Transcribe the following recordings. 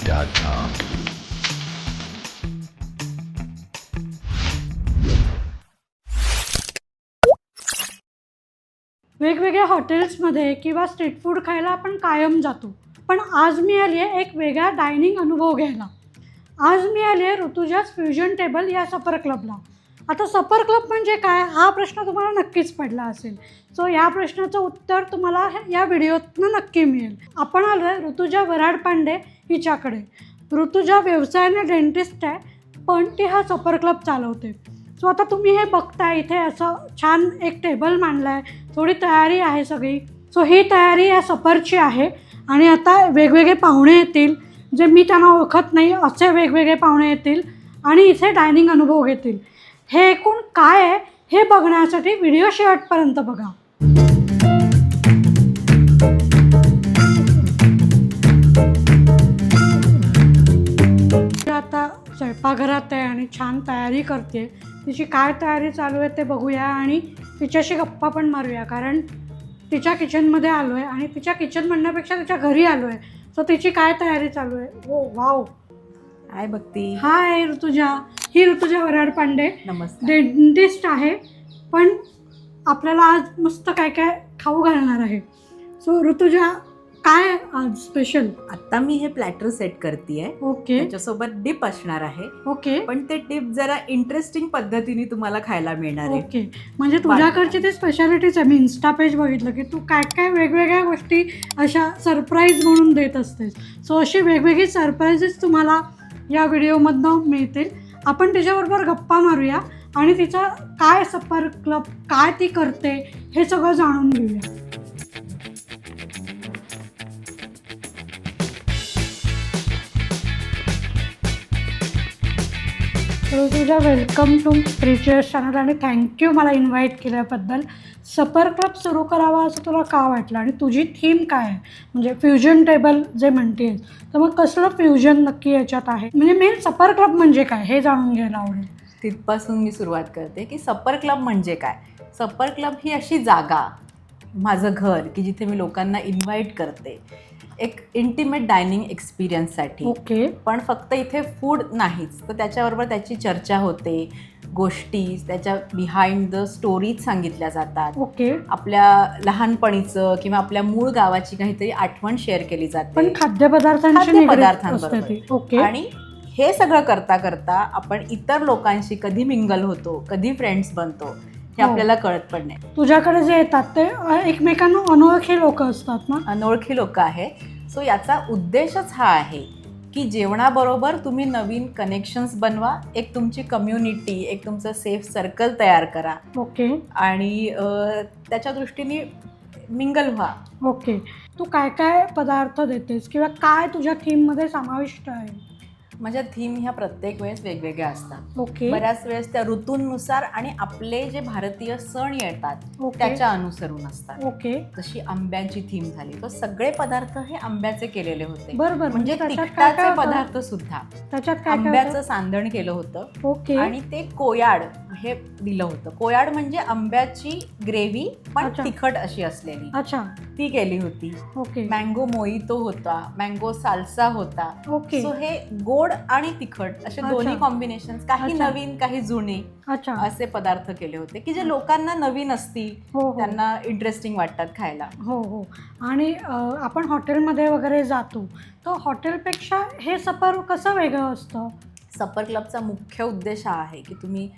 SuperClub.com. वेगवेगळ्या हॉटेल्समध्ये किंवा स्ट्रीट फूड खायला आपण कायम जातो, पण आज मी आली आहे एक वेगळा डायनिंग अनुभव घ्यायला. आज मी आली आहे ऋतुजाज फ्युजन टेबल या सफर क्लबला. आता सफर क्लब म्हणजे काय हा प्रश्न तुम्हाला नक्कीच पडला असेल. सो या प्रश्नाचं उत्तर तुम्हाला या व्हिडिओतनं नक्की मिळेल. आपण आलो आहे ऋतुजा वराडपांडे हिच्याकडे. ऋतुजा व्यवसायाने डेंटिस्ट आहे, पण ती हा सफर क्लब चालवते. सो आता तुम्ही हे बघताय, इथे असं छान एक टेबल मांडला आहे, थोडी तयारी आहे सगळी. सो ही तयारी या सफरची आहे आणि आता वेगवेगळे पाहुणे येतील, जे मी त्यांना ओळखत नाही असे वेगवेगळे पाहुणे येतील आणि इथे डायनिंग अनुभव घेतील. हे एकूण काय आहे हे बघण्यासाठी व्हिडिओ शेवटपर्यंत बघा. आता स्वयंपाकघरात आहे आणि छान तयारी करते. तिची काय तयारी चालू आहे ते बघूया आणि तिच्याशी गप्पा पण मारूया, कारण तिच्या किचनमध्ये आलो आहे आणि तिच्या किचन म्हणण्यापेक्षा तिच्या घरी आलो आहे. सो तिची काय तयारी चालू आहे. ओ वाव. हाय भक्ती. हाय ऋतुजा. ही ऋतुजा वराडपांडे नमस्कार. डेंटिस्ट आहे, पण आपल्याला आज मस्त काय काय खाऊ घालणार आहे. सो ऋतुजा, काय आज स्पेशल? आता मी हे प्लॅटर सेट करतेय. ओके त्याच्यासोबत डिप असणार आहे, ओके पण ते डिप जरा इंटरेस्टिंग पद्धतीने तुम्हाला खायला मिळणार आहे. ओके. म्हणजे तुझ्याकडची ती स्पेशालिटीच आहे. मी इन्स्टा पेज बघितलं की तू काय काय वेगवेगळ्या गोष्टी अशा सरप्राईज म्हणून देत असतेस. सो अशी वेगवेगळी सरप्राईजेस तुम्हाला या व्हिडिओमधनं मिळतील. आपण तिच्याबरोबर गप्पा मारूया आणि तिचा काय सफर क्लब, काय ती करते हे सगळं जाणून घेऊया. ऋतुजा, वेलकम टू रिचर्स चॅनल आणि थँक्यू मला इन्व्हाइट केल्याबद्दल. सफर क्लब सुरू करावा असं तुला का वाटलं आणि तुझी थीम काय आहे? म्हणजे फ्युजन टेबल जे म्हणतेस, तर मग कसलं फ्युजन नक्की याच्यात आहे? म्हणजे मेन सफर क्लब म्हणजे काय हे जाणून घ्यायला आवडेल. तिथपासून मी सुरुवात करते की सफर क्लब म्हणजे काय. सफर क्लब ही अशी जागा, माझं घर, की जिथे मी लोकांना इन्व्हाइट करते एक इंटिमेट डायनिंग एक्सपिरियन्ससाठी. ओके. पण फक्त इथे फूड नाहीच, तर त्याच्याबरोबर त्याची चर्चा होते, गोष्टी, त्याच्या बिहाइंड द स्टोरीज सांगितल्या जातात. ओके. आपल्या लहानपणीचं किंवा आपल्या मूळ गावाची काहीतरी आठवण शेअर केली जाते, पण खाद्यपदार्थांची निगडीत असते खाद्यपदार्थांबरोबर. ती. ओके. आणि हे सगळं करता करता आपण इतर लोकांशी कधी मिंगल होतो, कधी फ्रेंड्स बनतो हे हो. आपल्याला कळत पण नाही. तुझ्याकडे जे येतात ते एकमेकांना अनोळखी लोक असतात ना. अनोळखी लोक आहेत. सो याचा उद्देशच हा आहे की जेवणाबरोबर तुम्ही नवीन कनेक्शन्स बनवा, एक तुमची कम्युनिटी, एक तुमचं सेफ सर्कल तयार करा ओके आणि त्याच्या दृष्टीने मिंगल व्हा. ओके. तू काय काय पदार्थ देतेस किंवा काय तुझ्या थीममध्ये समाविष्ट आहे? माझ्या थीम ह्या प्रत्येक वेळेस वेगवेगळ्या असतात. ओके बऱ्याच वेळेस त्या ऋतूंनुसार आणि आपले जे भारतीय सण येतात ओके. त्याच्या अनुसरून असतात. ओके. जशी आंब्याची थीम झाली, तर सगळे पदार्थ हे आंब्याचे केलेले होते. बरोबर. म्हणजे त्याच्यात काय तिखटाचे काय होतं? पदार्थ सुद्धा त्याच्यात काय काय आंब्याचं सांदण केलं होतं. होतं? ओके. आणि ते कोयाड हे दिलं होतं. कोयाड म्हणजे आंब्याची ग्रेव्ही पण अच्छा. तिखट अशी असलेली, अच्छा. ती केली होती. ओके. मँगो मोइतो होता, मँगो साल्सा होता. ओके. सो हे गोड आणि तिखट असे दोन्ही अच्छा. कॉम्बिनेशन, काही अच्छा. नवीन काही जुने अच्छा. असे पदार्थ केले होते की जे लोकांना नवीन असतील, हो हो त्यांना इंटरेस्टिंग वाटतात खायला. हो हो. आणि आपण हॉटेलमध्ये वगैरे जातो, तर हॉटेलपेक्षा हे सफर कसं वेगळं असतं? सफर क्लबचा मुख्य उद्देश हा आहे की तुम्ही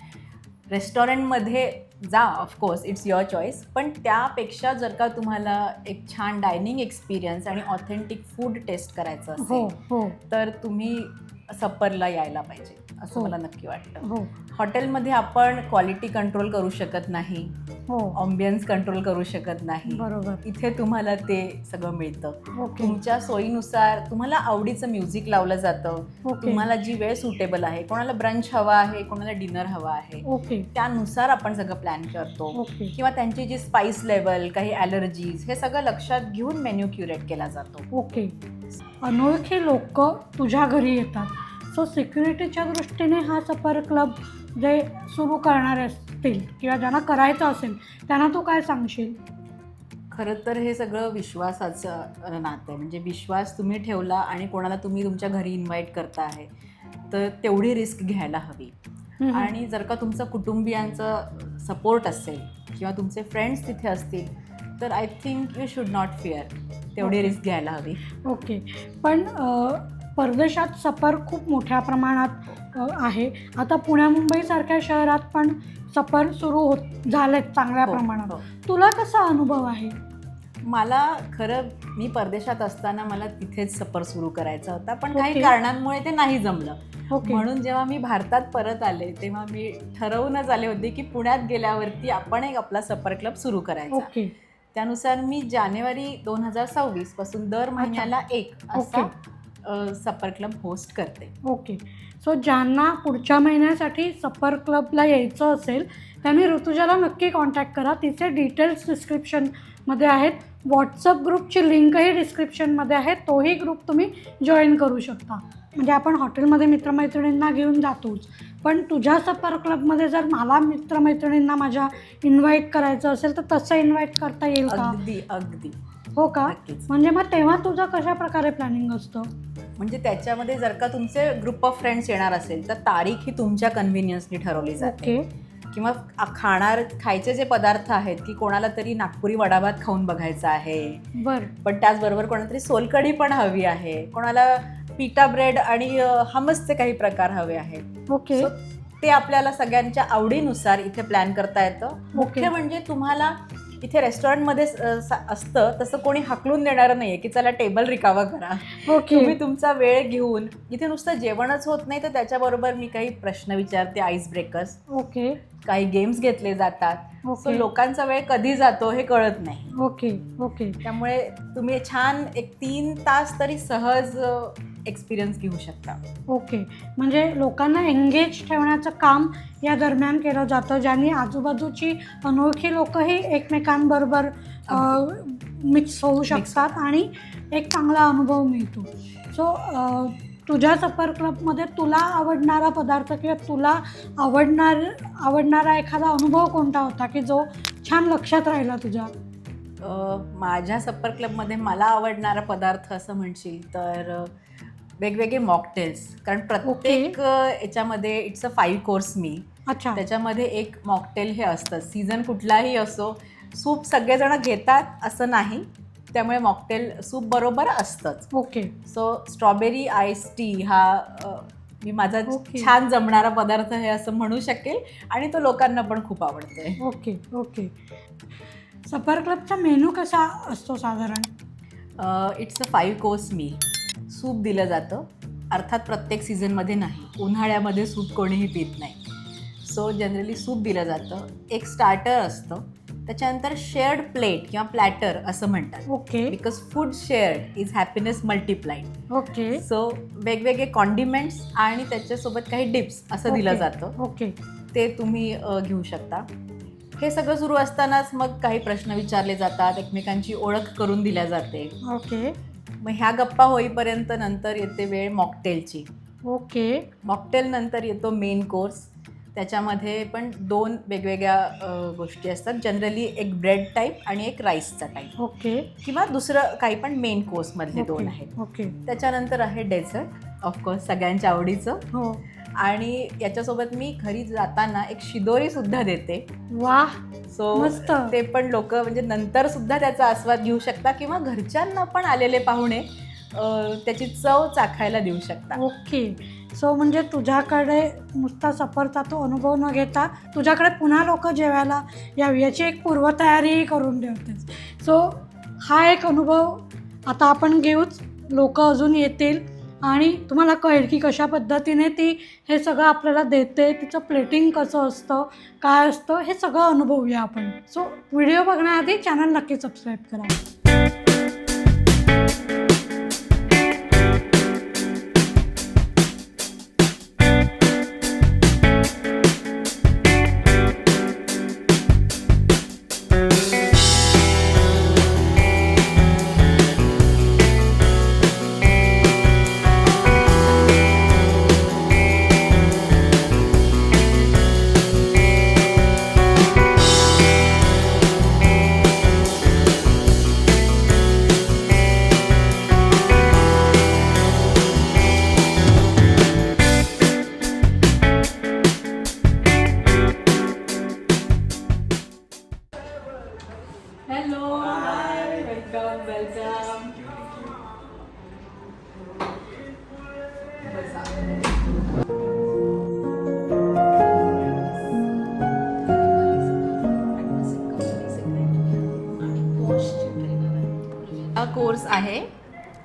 रेस्टॉरंटमध्ये जा, ऑफकोर्स इट्स युअर चॉईस, पण त्यापेक्षा जर का तुम्हाला एक छान डायनिंग एक्सपिरियन्स आणि ऑथेंटिक फूड टेस्ट करायचं हो असेल हो तर तुम्ही सफरला यायला पाहिजे असं हो. मला नक्की वाटतं. हो हॉटेलमध्ये आपण क्वालिटी कंट्रोल करू शकत नाही, हो. ऑम्बियन्स कंट्रोल करू शकत नाही. बरोबर. इथे तुम्हाला ते सगळं मिळतं. ओके. तुमच्या सोयीनुसार तुम्हाला आवडीचं म्युझिक लावलं जातं. ओके. तुम्हाला जी वेळ सुटेबल आहे, कोणाला ब्रंच हवा आहे, कोणाला डिनर हवा आहे, ओके. त्यानुसार आपण सगळं प्लॅन करतो. ओके. किंवा त्यांची जी स्पाइस लेवल, काही ॲलर्जीज, हे सगळं लक्षात घेऊन मेन्यू क्युरेट केला जातो. ओके. अनोळखी लोक तुझ्या घरी येतात, सो सिक्युरिटीच्या दृष्टीने हा सफर क्लब जे सुरू करणारे असतील किंवा ज्यांना करायचं असेल त्यांना तू काय सांगशील? खरं तर हे सगळं विश्वासाचं नातं आहे. म्हणजे विश्वास तुम्ही ठेवला आणि कोणाला तुम्ही तुमच्या घरी इन्व्हाइट करता आहे, तर तेवढी रिस्क घ्यायला हवी. आणि जर का तुमचं कुटुंबियांचं सपोर्ट असेल किंवा तुमचे फ्रेंड्स तिथे असतील, तर I think you should not fear, तेवढी रिस्क घ्यायला हवी. ओके. पण परदेशात सफर खूप मोठ्या प्रमाणात आहे. आता पुण्या मुंबईसारख्या शहरात पण सफर सुरू झालेत चांगल्या हो, प्रमाणात. हो. तुला कसा अनुभव आहे? मला खरं मी परदेशात असताना मला तिथेच सफर सुरू करायचा होता, पण काही ओके. कारणांमुळे ते नाही जमलं. ओके. म्हणून जेव्हा मी भारतात परत आले तेव्हा मी ठरवूनच आले होते की पुण्यात गेल्यावरती आपण एक आपला सफर क्लब सुरू करायचा. ओके. त्यानुसार मी जानेवारी 2026 पासून दर महिन्याला एक असा सफर क्लब होस्ट करते. ओके. सो ज्यांना पुढच्या महिन्यासाठी सफर क्लबला यायचं असेल त्यांनी ऋतुजाला नक्की कॉन्टॅक्ट करा. तिचे डिटेल्स डिस्क्रिप्शनमध्ये आहेत. व्हॉट्सअप ग्रुपची लिंकही डिस्क्रिप्शनमध्ये आहे. तोही ग्रुप तुम्ही जॉईन करू शकता. म्हणजे आपण हॉटेलमध्ये मित्रमैत्रिणींना घेऊन जातोच, पण तुझ्या सफर क्लबमध्ये जर मला मित्रमैत्रिणींना माझ्या इन्व्हाइट करायचं असेल तर तसं इन्व्हाइट करता येईल का? अगदी अगदी हो का? नक्कीच. म्हणजे मग तेव्हा तुझं कशा प्रकारे प्लॅनिंग असतं? म्हणजे त्याच्यामध्ये जर का तुमचे ग्रुप ऑफ फ्रेंड्स येणार असेल तर तारीख ही तुमच्या कन्व्हिनियन्सनी ठरवली जाते. ओके. किंवा खायचे जे पदार्थ आहेत की कोणाला तरी नागपुरी वडाभात खाऊन बघायचा आहे, बरं. पण त्याचबरोबर कोणाला तरी सोलकढी पण हवी आहे, कोणाला पिटा ब्रेड आणि हमसचे काही प्रकार हवे आहेत. ओके. So, ते आपल्याला सगळ्यांच्या आवडीनुसार इथे प्लॅन करता येतं. मुख्य म्हणजे तुम्हाला इथे रेस्टॉरंटमध्ये असतं तसं कोणी हाकलून देणारं नाहीये की चला टेबल रिकावा करा. ओके. तुम्ही तुमचा वेळ घेऊन इथे नुसतं जेवणच होत नाही, तर त्याच्याबरोबर मी काही प्रश्न विचारते, आईस ब्रेकर्स, ओके. काही गेम्स घेतले जातात. ओके. सो लोकांचा वेळ कधी जातो हे कळत नाही. ओके. ओके. त्यामुळे तुम्ही छान एक 3 तास तरी सहज एक्सपिरियन्स घेऊ शकता. ओके. म्हणजे लोकांना एंगेज ठेवण्याचं काम या दरम्यान केलं जातं, ज्यांनी आजूबाजूची अनोळखी लोकंही एकमेकांबरोबर मिक्स होऊ शकतात आणि एक चांगला अनुभव मिळतो. सो तुझ्या सफर क्लबमध्ये तुला आवडणारा पदार्थ किंवा तुला आवडणारा एखादा अनुभव कोणता होता की जो छान लक्षात राहिला तुझ्या? माझ्या सफर क्लबमध्ये मला आवडणारा पदार्थ असं म्हणशील तर वेगवेगळे मॉकटेल्स. कारण प्रत्येक याच्यामध्ये इट्स अ 5 कोर्स मील. अच्छा. त्याच्यामध्ये एक मॉकटेल हे असतं. सीझन कुठलाही असो, सूप सगळेजण घेतात असं नाही, त्यामुळे मॉकटेल सूप बरोबर असतंच. Okay. So strawberry ice tea हा मी माझा छान जमणारा पदार्थ हे असं म्हणू शकेल आणि तो लोकांना पण खूप आवडतोय. ओके. ओके. सफर क्लबचा मेनू कसा असतो साधारण? It's a 5 course meal. Soup दिलं जातं, अर्थात प्रत्येक सीझनमध्ये नाही. उन्हाळ्यामध्ये सूप कोणीही पित नाही. सो जनरली सूप दिलं जातं. एक स्टार्टर असतं, त्याच्यानंतर शेअर्ड प्लेट किंवा प्लॅटर असं म्हणतात. Okay. Because food shared is happiness multiplied. Okay. So वेगवेगळे कॉन्डिमेंट्स आणि त्याच्यासोबत काही डिप्स असं दिलं जातं. ओके. ते तुम्ही घेऊ शकता. हे सगळं सुरू असतानाच मग काही प्रश्न विचारले जातात, एकमेकांची ओळख करून दिल्या जाते. ओके. मग ह्या गप्पा होईपर्यंत नंतर येते वेळ मॉकटेलची. ओके. मॉकटेल नंतर येतो मेन कोर्स. त्याच्यामध्ये पण 2 वेगवेगळ्या गोष्टी असतात. जनरली एक ब्रेड टाईप आणि एक राईसचा टाईप. ओके. किंवा दुसरं काही पण मेन कोर्समधले 2 आहेत. ओके. त्याच्यानंतर आहे डेझर्ट, ऑफकोर्स सगळ्यांच्या आवडीचं. हो. आणि याच्यासोबत मी घरी जाताना एक शिदोरी सुद्धा देते. वाह. सो मस्त. ते पण लोक म्हणजे नंतर सुद्धा त्याचा आस्वाद घेऊ शकता किंवा घरच्यांना पण आलेले पाहुणे त्याची चव चाखायला देऊ शकता. ओके. सो म्हणजे तुझ्याकडे नुसता सफरचा तो अनुभव न घेता तुझ्याकडे पुन्हा लोक जेवायला यावी याची एक पूर्वतयारीही करून ठेवतेस. सो हा एक अनुभव आता आपण घेऊच, लोक अजून येतील आणि तुम्हाला कळेल की कशा पद्धतीने ती हे सगळं आपल्याला देते, तिचं प्लेटिंग कसं असतं, काय असतं, हे सगळं अनुभवूया आपण. सो व्हिडिओ बघण्याआधी चॅनल नक्की सबस्क्राईब करा. हॅलो, हाय, वेलकम वेलकम. हा कोर्स आहे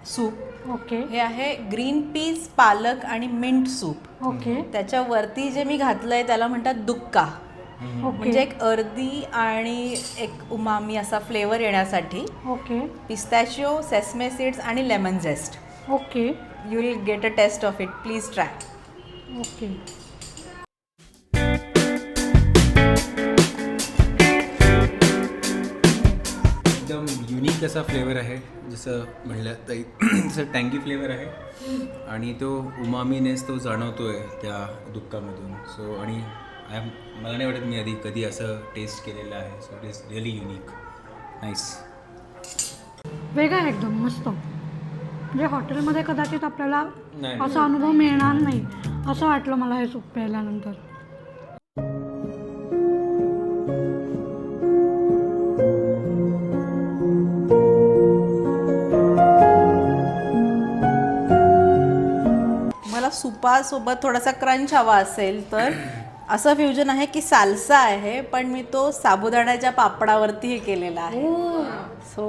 सूप. ओके हे आहे ग्रीन पीस, पालक आणि मिंट सूप. ओके त्याच्यावरती जे मी घातलंय त्याला म्हणतात दुक्का. ओके म्हणजे एक अर्दी आणि एक उमामी असा फ्लेवर येण्यासाठी ओके पिस्ताशिओ, सेसमे सीड्स आणि lemon zest. Okay you will get a test of it. Please try. Okay. एकदम युनिक असा फ्लेवर आहे. जसं म्हणलं तर जसं टँगी फ्लेवर आहे आणि तो उमामीनेस तो जाणवतो आहे त्या दुःखामधून. सो आणि मला नाही वाटत मी आधी कधी असं टेस्ट केलेलं आहे. So it is really unique, nice. वेगळं आहे एकदम मस्त. म्हणजे हॉटेलमध्ये कदाचित आपल्याला नाही. असा अनुभव मिळणार नाही असं वाटलं मला हे सूप प्यायल्यानंतर. मला सुपासोबत थोडासा क्रंच हवा असेल तर असं फ्युजन आहे की साल्सा आहे, पण मी तो साबुदाण्याच्या पापडावरती हे केलेला आहे. So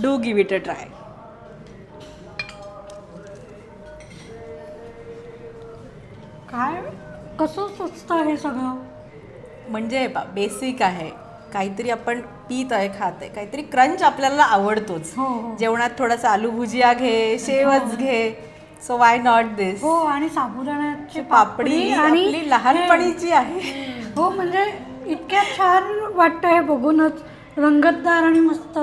do give it a try. काय कसं सुचतं हे सगळं. म्हणजे बेसिक आहे. काहीतरी आपण पीत आहे, खात आहे, काहीतरी क्रंच आपल्याला आवडतोच. हो हो जेवणात थोडासा आलू भुजिया घे, शेवच घे. सो वाय नॉट दिस. हो आणि साबुदाण्याची पापडी आणि आपली लहानपणीची आहे. हो म्हणजे इतक्या छान वाटतं हे बघूनच. रंगतदार आणि मस्त.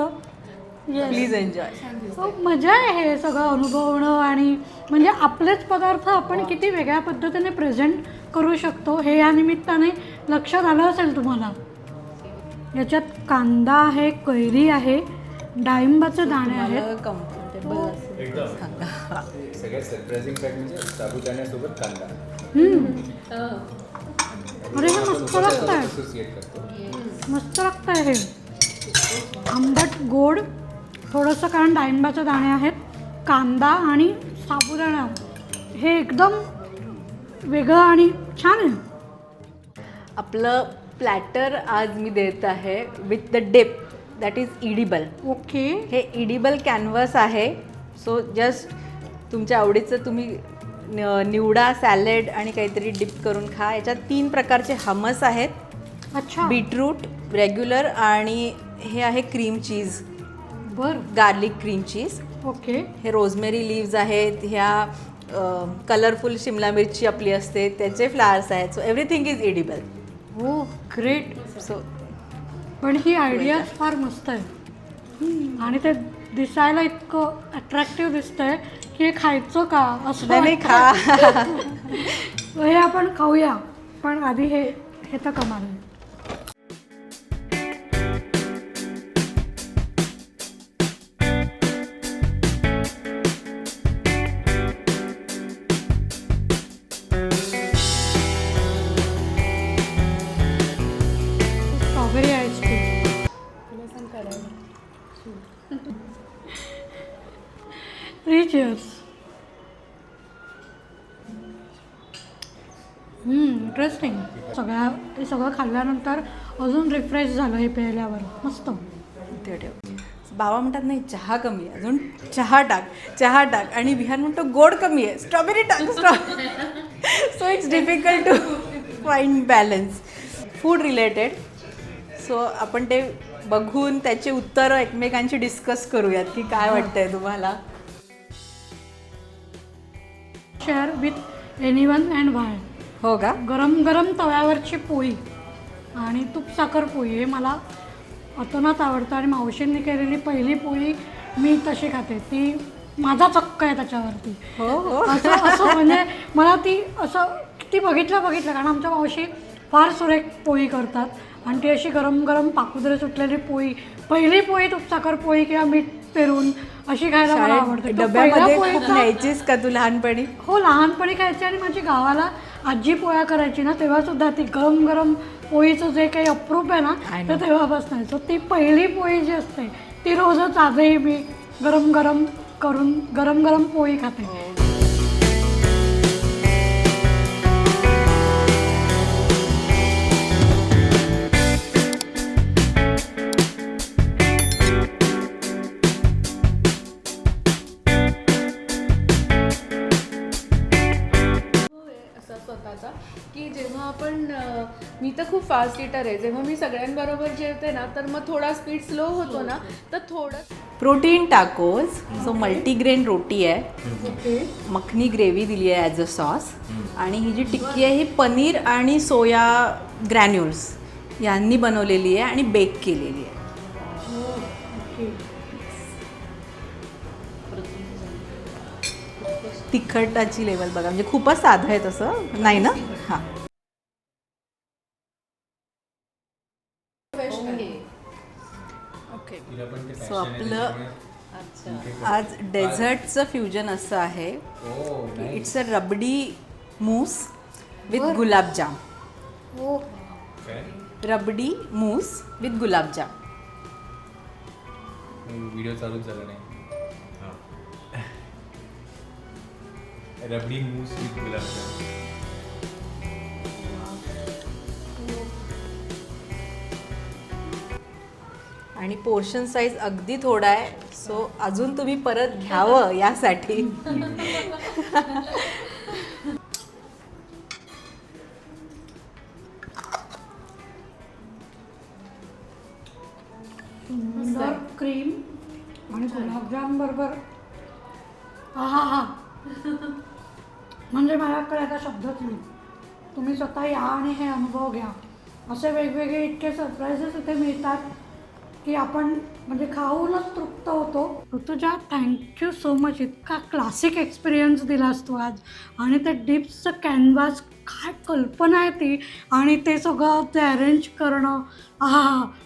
Please enjoy. हो मजा आहे हे सगळं अनुभवणं. आणि म्हणजे आपलेच पदार्थ आपण किती वेगळ्या पद्धतीने प्रेझेंट करू शकतो हे या निमित्ताने लक्षात आलं असेल तुम्हाला. याच्यात कांदा आहे, कैरी आहे, डाळिंबाचे दाणे आहेत. कम्फर्टेबल सगळ्यात सरप्रायझिंग फॅक्ट म्हणजे साबुदाण्यासोबत कांदा अरे हे मस्त लागतं आहे. असोसिएट करतो. मस्त लागतं आहे हे. आंबट गोड थोडंसं, कारण डाळिंबाचे दाणे आहेत, कांदा आणि साबुदाणा. हे एकदम वेगळं आणि छान आहे. आपलं प्लॅटर आज मी देत आहे with the dip that is edible. Okay हे इडिबल कॅनव्हस आहे. सो जस्ट तुमच्या आवडीचं तुम्ही निवडा सॅलेड आणि काहीतरी डिप करून खा. याच्यात 3 प्रकारचे हमस आहेत. अच्छा बीटरूट, रेग्युलर आणि हे आहे क्रीम चीज, बरं गार्लिक क्रीम चीज. ओके हे रोजमेरी लिव्ज आहेत. ह्या कलरफुल शिमला मिरची आपली असते त्याचे फ्लावर्स आहेत. So everything is edible. हो ग्रेट. सो पण ही आयडिया फार मस्त आहे. आणि ते दिसायला इतकं अट्रॅक्टिव्ह दिसतंय की हे खायचं का असं नाही वाटतंय. खा. हे आपण खाऊया, पण आधी हे तर कमाल आहे. Strawberry ice cream. Three cheers. Interesting. हे सगळं खाल्ल्यानंतर अजून रिफ्रेश झालं हे प्यायल्यावर. मस्त. ते ठेव. बाबा म्हणतात नाही चहा कमी आहे, अजून चहा टाक. आणि विहान म्हणतो गोड कमी आहे, स्ट्रॉबेरी टाक. So it's difficult to find balance. Food related. So आपण ते बघून त्याची उत्तरं एकमेकांची डिस्कस करूयात की काय वाटतंय तुम्हाला. शेअर विथ एनीवन अँड व्हाय. हो का. गरम गरम तव्यावरची पोळी आणि तूप साखर पोळी हे मला अतोनात आवडतं. आणि मावशींनी केलेली पहिली पोळी मी तशी खाते. ती माझा चक्क आहे त्याच्यावरती. हो हो. असं म्हणजे मला ती असं ती बघितलं कारण आमच्या मावशी फार सुरेख पोळी करतात. आणि ती अशी गरम गरम पाकुदरे सुटलेली पोळी, पहिली पोळी तूप साखर पोळी किंवा मीठ पेरून अशी खायला मला आवडते. तर पहिल्या डब्यामध्ये पोळीचा- न्यायचीस का तू लहानपणी. हो लहानपणी खायची. आणि माझी गावाला आजी पोळ्या करायची ना तेव्हासुद्धा ती गरम गरम पोळीचं जे काही अप्रूप आहे ना I know. ते तेव्हापासून आहे. सो ती पहिली पोळी जी असते ती रोजच आजही मी गरम गरम करून गरम गरम पोळी खाते. असा स्वतःचा की जेव्हा आपण मी तर खूप फास्ट इटर आहे. जेव्हा मी सगळ्यांबरोबर जेवते ना तर मग थोडा स्पीड स्लो होतो ना तर थोडं प्रोटीन टाकोज. सो मल्टीग्रेन रोटी आहे, ओके. मखनी ग्रेव्ही दिली आहे ॲज अ सॉस, आणि ही जी टिक्की आहे ही पनीर आणि सोया ग्रॅन्युल्स यांनी बनवलेली आहे आणि बेक केलेली आहे. ओके. तिखटाची लेवल बघा, म्हणजे खूपच साधं आहे तसं नाही ना. हां, ओके. सो आपलं आज डेझर्टचं फ्युजन असं आहे. It's a rabdi mousse with gulab jam. Oh rabdi mousse with gulab jam. Video चालूच झाला नाही. Rabdi mousse with gulab jam. आणि पोर्शन साईज अगदी थोडा आहे, सो अजून तुम्ही परत घ्यावं यासाठी. सुंदर क्रीम आणि गुलाबजाम बरोबर हा हा म्हणजे माझ्याकडे आता शब्दच नाही. तुम्ही स्वतः या आणि हे अनुभव घ्या. असे वेगवेगळे इतके सरप्राईजेस इथे मिळतात की आपण म्हणजे खाऊनच तृप्त होतो. Rutuja, thank you so much. इतका क्लासिक एक्सपिरियन्स दिलास तू आज. आणि ते डिप्सचं कॅनव्हास, काय कल्पना आहे ती, आणि ते सगळं ते अरेंज करणं,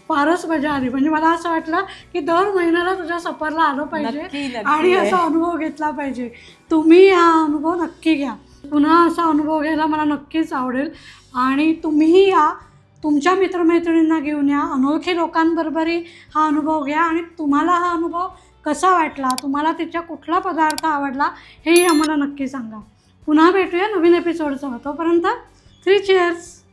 फारच मजा आली. म्हणजे मला असं वाटलं की दर महिन्याला तुझ्या सफरला आलं पाहिजे नक्की, नक्की आणि आहे. असा अनुभव घेतला पाहिजे. तुम्ही हा अनुभव नक्की घ्या. पुन्हा असा अनुभव घ्यायला मला नक्कीच आवडेल. आणि तुम्हीही या, तुमच्या मित्रमैत्रिणींना घेऊन या, अनोळखी लोकांबरोबरही हा अनुभव घ्या. आणि तुम्हाला हा अनुभव कसा वाटला, तुम्हाला तिच्या कुठला पदार्थ आवडला हेही आम्हाला नक्की सांगा. पुन्हा भेटूया नवीन एपिसोडसह. तोपर्यंत 3 चीअर्स.